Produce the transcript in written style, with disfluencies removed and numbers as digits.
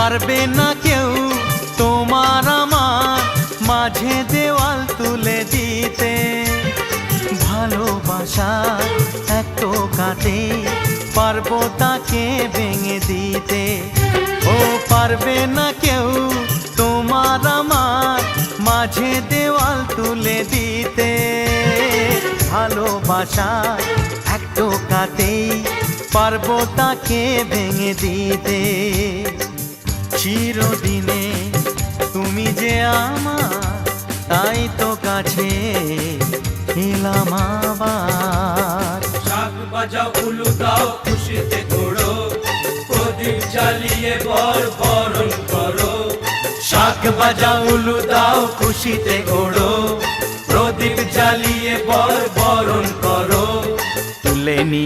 পারবে না কেউ তোমার আমার মাঝে দেওয়াল তুলে দিতে। ভালোবাসা এক টোকাতে পারবো তাকে ভেঙে দিতে। ও পারবে না কেউ তোমার আমার মাঝে দেওয়াল তুলে দিতে। ভালোবাসা এক টোকাতেই পারবো তাকে ভেঙে দিতে। চিরদিনে তুমি যে আমার, তাই তো কাছে এলাম আবার। শাক বাজাও উলু দাও খুশিতে ঘোড়ো, প্রদীপ জ্বালিয়ে বরণ করো। শাক বাজাও উলু দাও খুশিতে ঘোড়ো, প্রদীপ জ্বালিয়ে বরণ করো। তুলে নি